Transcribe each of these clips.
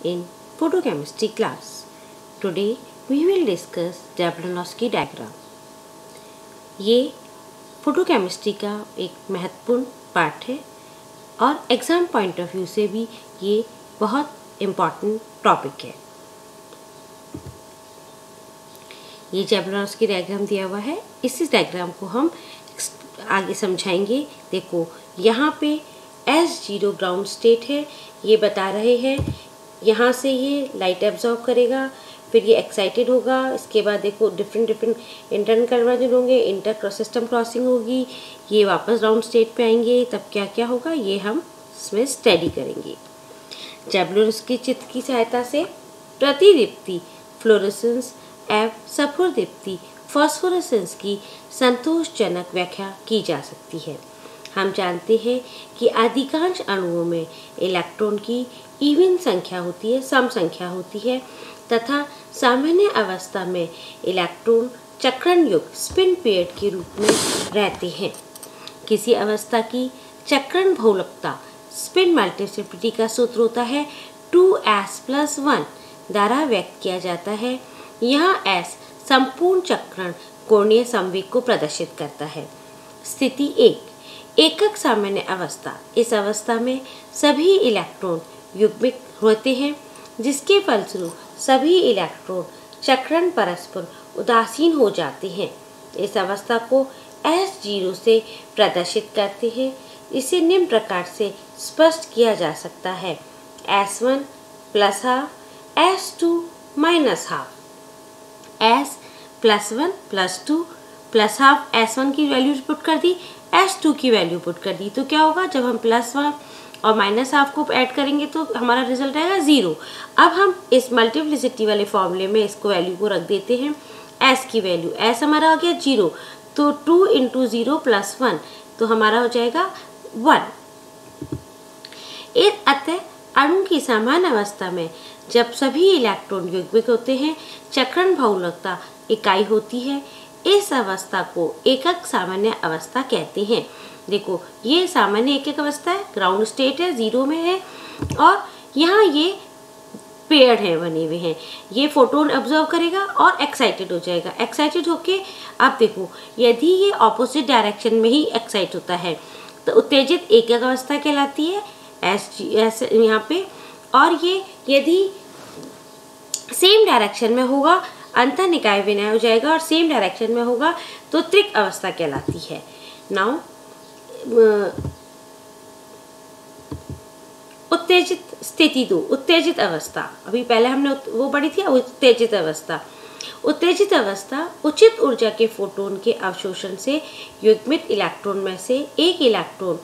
in photochemistry class. Today we will discuss Jablonski diagram. ये photochemistry का एक महत्वपूर्ण पार्ट है और एग्ज़ाम पॉइंट ऑफ व्यू से भी ये बहुत इम्पॉर्टेंट टॉपिक है। ये जैब्लोनस्की डायग्राम दिया हुआ है। इस डायग्राम को हम आगे समझाएंगे। देखो यहाँ पे S0 ग्राउंड स्टेट है, ये बता रहे हैं। यहाँ से ये लाइट एब्जॉर्ब करेगा, फिर ये एक्साइटेड होगा। इसके बाद देखो डिफरेंट इंटरनल कन्वर्जन होंगे, इंटर सिस्टम क्रॉसिंग होगी, ये वापस ग्राउंड स्टेट पे आएंगे। तब क्या क्या होगा ये हम इसमें स्टडी करेंगे। जैब्लोनस्की चित्र की सहायता से प्रतिदीप्ति फ्लोरेसेंस एवं सफुरदीप्ति फास्फोरेसेंस की संतोषजनक व्याख्या की जा सकती है। हम जानते हैं कि अधिकांश अणुओं में इलेक्ट्रॉन की इवन संख्या होती है, सम संख्या होती है, तथा सामान्य अवस्था में इलेक्ट्रॉन चक्रण युक्त स्पिन पेयर्ड के रूप में रहते हैं। किसी अवस्था की चक्रण बहुलकता स्पिन मल्टीप्लिसिटी का सूत्र होता है 2s+1 द्वारा व्यक्त किया जाता है। यहाँ s संपूर्ण चक्रण कोणीय संवेग को प्रदर्शित करता है। स्थिति 1 एकक सामान्य अवस्था। इस अवस्था में सभी इलेक्ट्रॉन युग्मित होते हैं, जिसके फलस्वरूप सभी इलेक्ट्रॉन चक्रण परस्पर उदासीन हो जाते हैं। इस अवस्था को S0 से प्रदर्शित करते हैं। इसे निम्न प्रकार से स्पष्ट किया जा सकता है: S1 + ½ S2 - ½ S+1 +2 +½ S1 की वैल्यू पुट कर दी, S2 की वैल्यू पुट कर दी। तो क्या होगा, जब हम +1 और -½ को ऐड करेंगे तो हमारा रिजल्ट आएगा 0। अब हम इस मल्टीप्लिसिटी वाले फॉर्मूले में इसको वैल्यू को रख देते हैं। S की वैल्यू, S हमारा हो गया 0, तो 2 × 0 + 1 तो हमारा हो जाएगा 1। अतः अणु की समान अवस्था में जब सभी इलेक्ट्रॉन युग्मित होते हैं, चक्रण बहुलकता इकाई होती है। इस अवस्था को एकक सामान्य अवस्था कहते हैं। देखो ये सामान्य एकक अवस्था है, ग्राउंड स्टेट है, 0 में है, और यहाँ ये पेयर्ड है, बने हुए हैं। ये फोटोन ऑब्जर्व करेगा और एक्साइटेड हो जाएगा। एक्साइटेड होके अब देखो, यदि ये ऑपोजिट डायरेक्शन में ही एक्साइट होता है तो उत्तेजित एकक अवस्था कहलाती है एस यहाँ पे। और ये यदि सेम डायरेक्शन में होगा अंतर निकाय विनय हो जाएगा, और सेम डायरेक्शन में होगा तो त्रिक अवस्था कहलाती है। नाउ उत्तेजित स्थिति 2 उत्तेजित अवस्था। अभी पहले हमने वो पढ़ी थी उत्तेजित अवस्था। उत्तेजित अवस्था उचित ऊर्जा के फोटोन के अवशोषण से युग्मित इलेक्ट्रॉन में से एक इलेक्ट्रॉन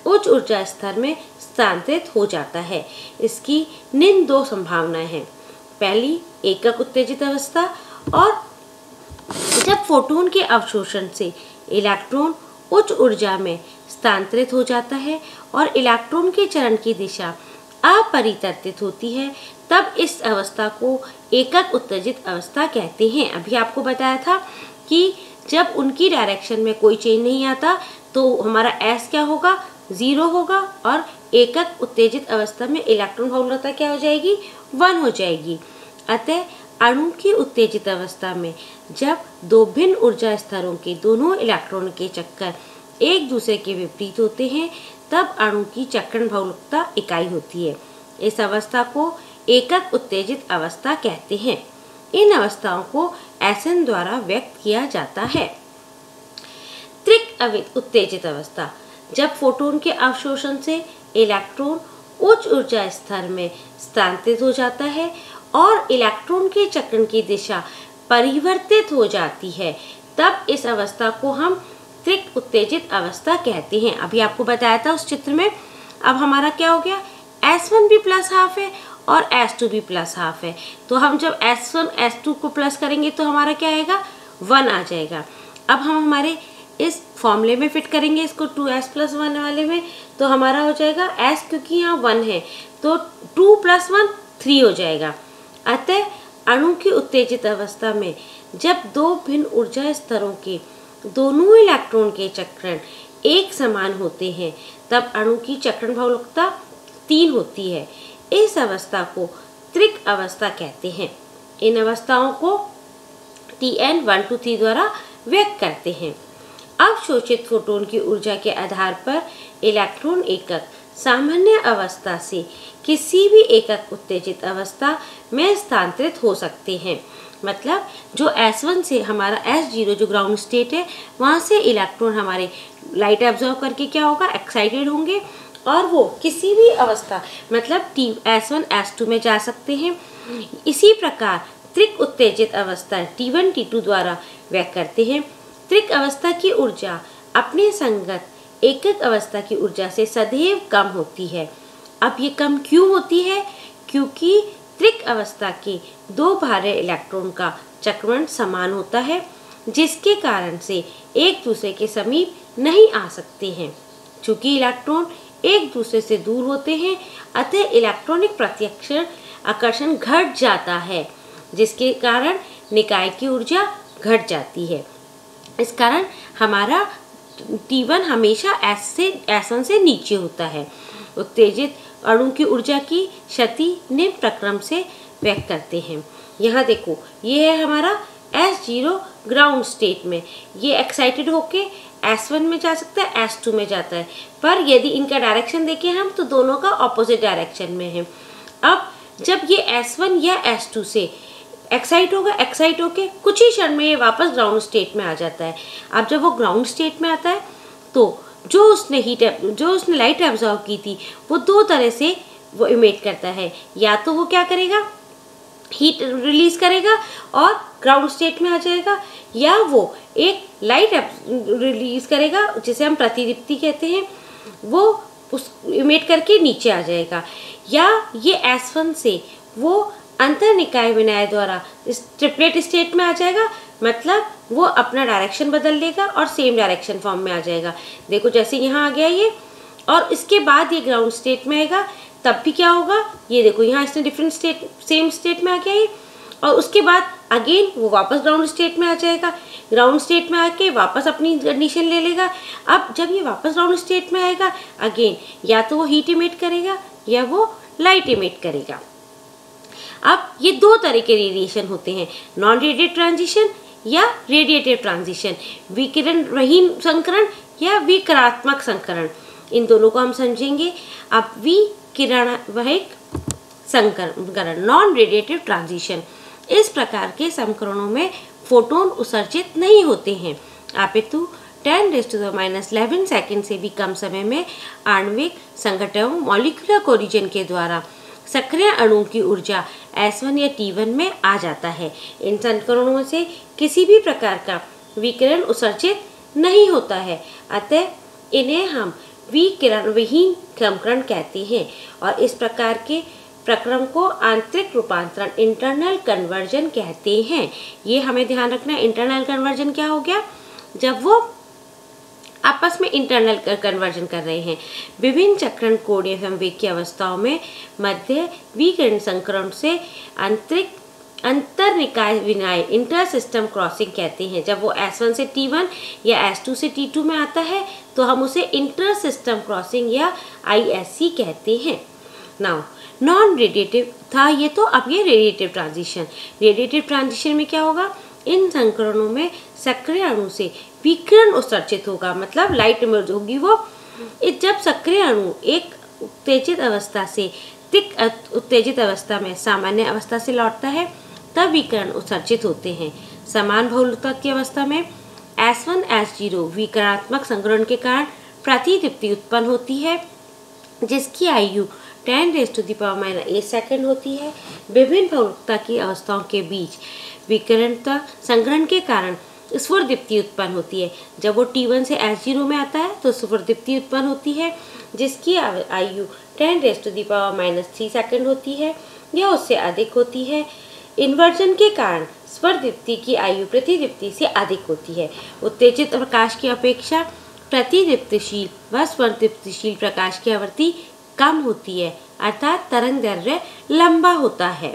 उच्च ऊर्जा स्तर में स्थानांतरित हो जाता है। इसकी निम्न 2 संभावनाएं हैं। पहली एकक उत्तेजित अवस्था, और जब फोटोन के अवशोषण से इलेक्ट्रॉन उच्च ऊर्जा में स्थानांतरित हो जाता है और इलेक्ट्रॉन के चरण की दिशा अपरिवर्तित होती है, तब इस अवस्था को एकक उत्तेजित अवस्था कहते हैं। अभी आपको बताया था कि जब उनकी डायरेक्शन में कोई चेंज नहीं आता तो हमारा S क्या होगा, 0 होगा, और एकक उत्तेजित अवस्था में इलेक्ट्रॉन बहुलकता क्या हो जाएगी, 1 हो जाएगी। अतः अणु की उत्तेजित अवस्था में जब 2 भिन्न ऊर्जा स्तरों के दोनों इलेक्ट्रॉन के चक्कर एक दूसरे के विपरीत होते हैं, तब अणु की चक्रण बहुलकता इकाई होती है। इस अवस्था को एकक उत्तेजित अवस्था कहते हैं। इन अवस्थाओं को SN द्वारा व्यक्त किया जाता है। त्रिक उत्तेजित अवस्था, जब फोटोन के अवशोषण से इलेक्ट्रॉन उच्च ऊर्जा स्तर में स्थानांतरित हो जाता है और इलेक्ट्रॉन के चक्रण की दिशा परिवर्तित हो जाती है, तब इस अवस्था को हम त्रिक उत्तेजित अवस्था कहते हैं। अभी आपको बताया था उस चित्र में। अब हमारा क्या हो गया, S1 भी +½ है और S2 भी +½ है, तो हम जब S1 S2 को प्लस करेंगे तो हमारा क्या आएगा, 1 आ जाएगा। अब हम हमारे इस फॉर्मूले में फिट करेंगे इसको 2s+1 वाले में, तो हमारा हो जाएगा S, क्योंकि यहाँ 1 है तो 2 + 1 3 हो जाएगा। अतः अणु की उत्तेजित अवस्था में जब 2 भिन्न ऊर्जा स्तरों के दोनों इलेक्ट्रॉन के चक्रण एक समान होते हैं, तब अणु की चक्रण बहुलकता 3 होती है। इस अवस्था को त्रिक अवस्था कहते हैं। इन अवस्थाओं को Tn 1 to 3 द्वारा व्यक्त करते हैं। अवशोषित फोटोन की ऊर्जा के आधार पर इलेक्ट्रॉन एकक सामान्य अवस्था से किसी भी एकक उत्तेजित अवस्था में स्थानांतरित हो सकते हैं। मतलब जो S1 से हमारा S0 जो ग्राउंड स्टेट है, वहाँ से इलेक्ट्रॉन हमारे लाइट एब्जॉर्ब करके क्या होगा, एक्साइटेड होंगे और वो किसी भी अवस्था मतलब S1 S2 में जा सकते हैं। इसी प्रकार त्रिक उत्तेजित अवस्था T1 T2 द्वारा व्यक्त करते हैं। त्रिक अवस्था की ऊर्जा अपने संगत एकक अवस्था की ऊर्जा से सदैव कम होती है। अब ये कम क्यों होती है? क्योंकि त्रिक अवस्था के दो बाह्य इलेक्ट्रॉन का चक्रण समान होता है, जिसके कारण से एक दूसरे के समीप नहीं आ सकते हैं। चूंकि इलेक्ट्रॉन एक दूसरे से दूर होते हैं, अतः इलेक्ट्रॉनिक प्रत्याकर्षण आकर्षण घट जाता है, जिसके कारण निकाय की ऊर्जा घट जाती है। इस कारण हमारा T1 हमेशा S1 से नीचे होता है। उत्तेजित अणु की ऊर्जा की क्षति निम्न प्रक्रम से व्यक्त करते हैं। यहाँ देखो, ये है हमारा S0 ग्राउंड स्टेट में, ये एक्साइटेड होके S1 में जा सकता है, S2 में जाता है, पर यदि इनका डायरेक्शन देखें हम तो दोनों का ऑपोजिट डायरेक्शन में है। अब जब ये S1 या S2 से एक्साइट होके कुछ ही क्षण में ये वापस ग्राउंड स्टेट में आ जाता है। अब जब वो ग्राउंड स्टेट में आता है तो जो उसने लाइट एब्जॉर्ब की थी वो दो तरह से वो इमिट करता है। या तो वो क्या करेगा, हीट रिलीज करेगा और ग्राउंड स्टेट में आ जाएगा, या वो एक लाइट रिलीज करेगा जिसे हम प्रतिदीप्ति कहते हैं, वो उस इमिट करके नीचे आ जाएगा। या ये S1 से वो अंतर निकाय विनिमय द्वारा इस ट्रिपलेट स्टेट में आ जाएगा, मतलब वो अपना डायरेक्शन बदल लेगा और सेम डायरेक्शन फॉर्म में आ जाएगा। देखो जैसे यहाँ आ गया ये, और इसके बाद ये ग्राउंड स्टेट में आएगा, तब भी क्या होगा, ये देखो यहाँ इसने डिफरेंट स्टेट सेम स्टेट में आ गया ये, और उसके बाद अगेन वो वापस ग्राउंड स्टेट में आ जाएगा। ग्राउंड स्टेट में आके वापस अपनी कंडीशन ले लेगा। अब जब ये वापस ग्राउंड स्टेट में आएगा, अगेन या तो वो हीट इमिट करेगा या वो लाइट इमिट करेगा। अब ये दो तरह के रेडिएशन होते हैं, नॉन रेडिएटिव ट्रांजिशन या रेडिएटिव ट्रांजिशन, विकिरण रहीन संकरण या विकिरणात्मक संकरण। इन दोनों को हम समझेंगे। अब विकिरण वहिक संकरण, नॉन रेडिएटिव ट्रांजिशन, इस प्रकार के संकरणों में फोटोन उत्सर्जित नहीं होते हैं, अपितु 10⁻11 सेकंड से भी कम समय में आणविक संघटन मॉलिक्यूलर कोलिजन के द्वारा सक्रिय अणु की ऊर्जा S1 या T1 में आ जाता है। इन संकरणों से किसी भी प्रकार का विकिरण उत्सर्जित नहीं होता है, अतः इन्हें हम विकिरण विहीन संकरण कहते हैं। और इस प्रकार के प्रक्रम को आंतरिक रूपांतरण इंटरनल कन्वर्जन कहते हैं। ये हमें ध्यान रखना है। इंटरनल कन्वर्जन क्या हो गया, जब वो आपस में इंटरनल कन्वर्जन कर रहे हैं। विभिन्न चक्रण कोणीय संवेग की अवस्थाओं में मध्य विकिरण संकरण से अंतर निकाय विनिमय इंटर सिस्टम क्रॉसिंग कहते हैं। जब वो S1 से T1 या S2 से T2 में आता है तो हम उसे इंटर सिस्टम क्रॉसिंग या ISC कहते हैं। नाउ नॉन रेडिएटिव था ये, तो अब ये रेडिएटिव ट्रांजिशन। रेडिएटिव ट्रांजिशन में क्या होगा, इन संकरणों में सक्रिय अणु से विकिरण उत्सर्जित होगा, मतलब लाइट इमर्ज होगी वो। जब सक्रिय अणु एक उत्तेजित अवस्था से त्रिक उत्तेजित अवस्था में सामान्य अवस्था से लौटता है, तब विकिरण उत्सर्जित होते हैं। समान बहुलकता की अवस्था में S1 S0 विकिरणात्मक संकरण के कारण प्रतिदीप्ति उत्पन्न होती है, जिसकी आयु 10⁻⁸ सेकंड होती है। विभिन्न बहुलकता की अवस्थाओं के बीच विकिरणता संग्रहण के कारण स्फुरदीप्ति उत्पन्न होती है। जब वो T1 से S0 में आता है तो स्फुरदीप्ति उत्पन्न होती है, जिसकी आयु 10⁻³ सेकंड होती है या उससे अधिक होती है। इन्वर्जन के कारण स्फुरदीप्ति की आयु प्रतिदीप्ति से अधिक होती है। उत्तेजित प्रकाश की अपेक्षा प्रतिदीप्तिशील व स्फुरदीप्तिशील प्रकाश की आवृत्ति कम होती है, अर्थात तरंग दैर्घ्य लंबा होता है।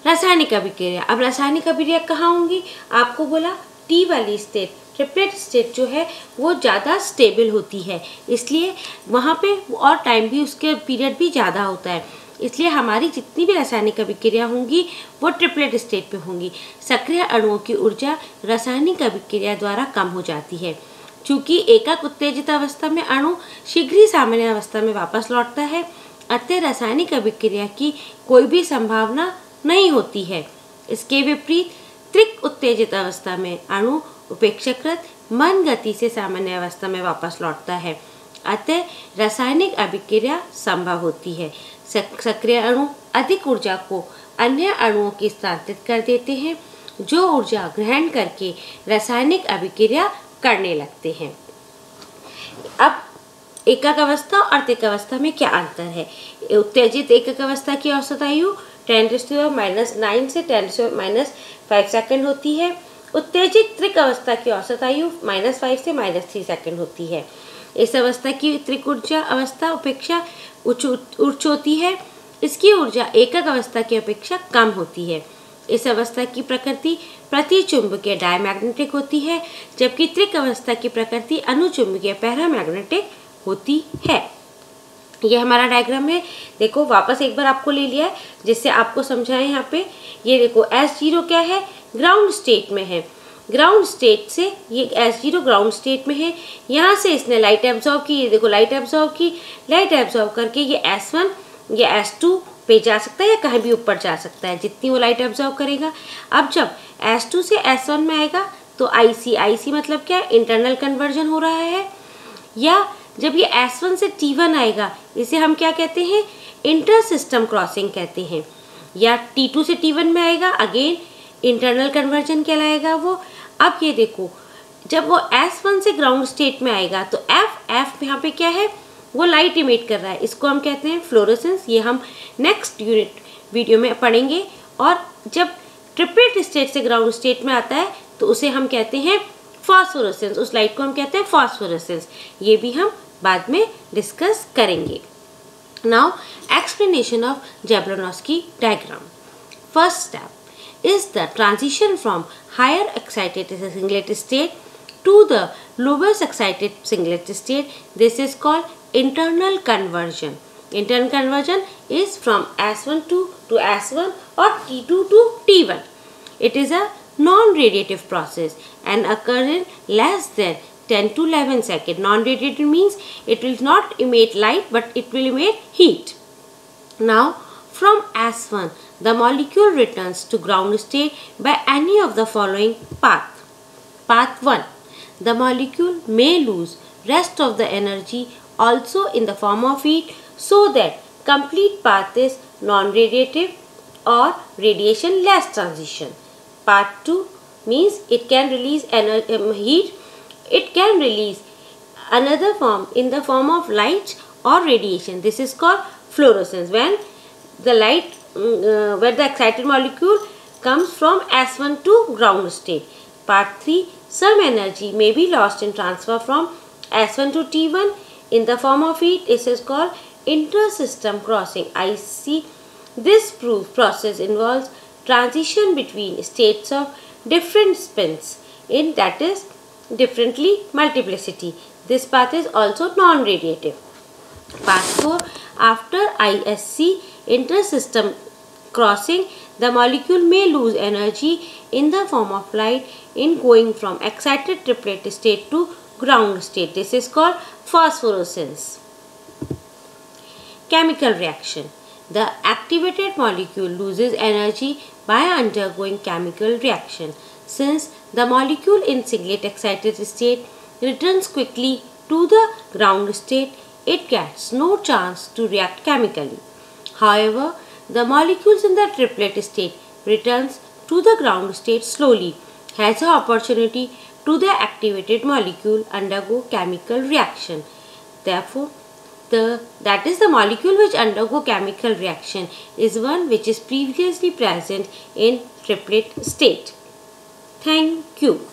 रासायनिक अभिक्रिया। अब रासायनिक अभिक्रिया कहाँ होंगी, आपको बोला T वाली स्टेट, ट्रिपलेट स्टेट जो है वो ज़्यादा स्टेबल होती है, इसलिए वहाँ पे और टाइम भी उसके पीरियड भी ज़्यादा होता है। इसलिए हमारी जितनी भी रासायनिक अभिक्रिया होंगी वो ट्रिपलेट स्टेट पे होंगी। सक्रिय अणुओं की ऊर्जा रासायनिक अभिक्रिया द्वारा कम हो जाती है। चूंकि एकक उत्तेजित अवस्था में अणु शीघ्र ही सामान्य अवस्था में वापस लौटता है, अतः रासायनिक अभिक्रिया की कोई भी संभावना नहीं होती है। इसके विपरीत त्रिक उत्तेजित अवस्था में अणु उपेक्षाकृत मंद गति से सामान्य अवस्था में वापस लौटता है, अतः रासायनिक अभिक्रिया संभव होती है। सक्रिय अणु अधिक ऊर्जा को अन्य अणुओं की स्थानांतरित कर देते हैं, जो ऊर्जा ग्रहण करके रासायनिक अभिक्रिया करने लगते हैं। अब एकक अवस्था और त्रिक अवस्था में क्या अंतर है? उत्तेजित एकक अवस्था की औसत आयु 10⁻⁹ से 10⁻⁵ सेकंड होती है। उत्तेजित त्रिक अवस्था की औसत आयु -5 से -3 सेकंड होती है। इस अवस्था की त्रिक ऊर्जा अवस्था अपेक्षा उच्च होती है। इसकी ऊर्जा एकक अवस्था की अपेक्षा कम होती है। इस अवस्था की प्रकृति प्रतिचुंबकीय डायमैग्नेटिक होती है, जबकि त्रिक अवस्था की प्रकृति अनुचुंबकीय पैरामैग्नेटिक होती है। यह हमारा डायग्राम है। देखो वापस एक बार आपको ले लिया है जिससे आपको समझाएं। यहाँ पे ये देखो S0 क्या है, ग्राउंड स्टेट में है। ग्राउंड स्टेट से ये S0 ग्राउंड स्टेट में है। यहाँ से इसने लाइट एब्जॉर्ब की, ये देखो लाइट एब्जॉर्ब की, लाइट एब्जॉर्ब करके ये S1 या S2 पे जा सकता है या कहीं भी ऊपर जा सकता है, जितनी वो लाइट एब्जॉर्ब करेगा। अब जब S2 से S1 में आएगा तो IC मतलब क्या है, इंटरनल कन्वर्जन हो रहा है। या जब ये S1 से T1 आएगा, इसे हम क्या कहते हैं, इंटर सिस्टम क्रॉसिंग कहते हैं। या T2 से T1 में आएगा, अगेन इंटरनल कन्वर्जन कहलाएगा वो। अब ये देखो जब वो S1 से ग्राउंड स्टेट में आएगा तो F यहाँ पे क्या है, वो लाइट इमिट कर रहा है, इसको हम कहते हैं फ्लोरेसेंस। ये हम नेक्स्ट यूनिट वीडियो में पढ़ेंगे। और जब ट्रिपलेट स्टेट से ग्राउंड स्टेट में आता है तो उसे हम कहते हैं फॉस्फोरेसेंस, उस लाइट को हम कहते हैं फॉस्फोरेसेंस। ये भी हम बाद में डिस्कस करेंगे। Now explanation of Jablonski diagram. First step is the transition from higher excited singlet state to the lowest excited singlet state. This is called internal conversion. Internal conversion is from S1 to S1 or T2 to T1. It is a non-radiative process and occur in less than 10 to 11 seconds. Non-radiative means it will not emit light but it will emit heat. Now from S1 the molecule returns to ground state by any of the following path. Path 1. The molecule may lose rest of the energy also in the form of heat, so that complete path is non-radiative or radiation less transition. Part 2 means it can release heat. It can release another form in the form of light or radiation. This is called fluorescence. When the light, where the excited molecule comes from S1 to ground state. Part 3, some energy may be lost in transfer from S1 to T1 in the form of heat. This is called inter-system crossing, IC. This process involves transition between states of different spins, in that is differently multiplicity. This path is also non-radiative. Part 4, after ISC inter-system crossing, the molecule may lose energy in the form of light in going from excited triplet state to ground state. This is called phosphorescence. Chemical reaction. The activated molecule loses energy by undergoing chemical reaction. Since the molecule in singlet excited state returns quickly to the ground state, it gets no chance to react chemically. However, the molecules in the triplet state returns to the ground state slowly, has an opportunity to the activated molecule undergo chemical reaction. Therefore, that is the molecule which undergo chemical reaction is one which is previously present in triplet state. Thank you.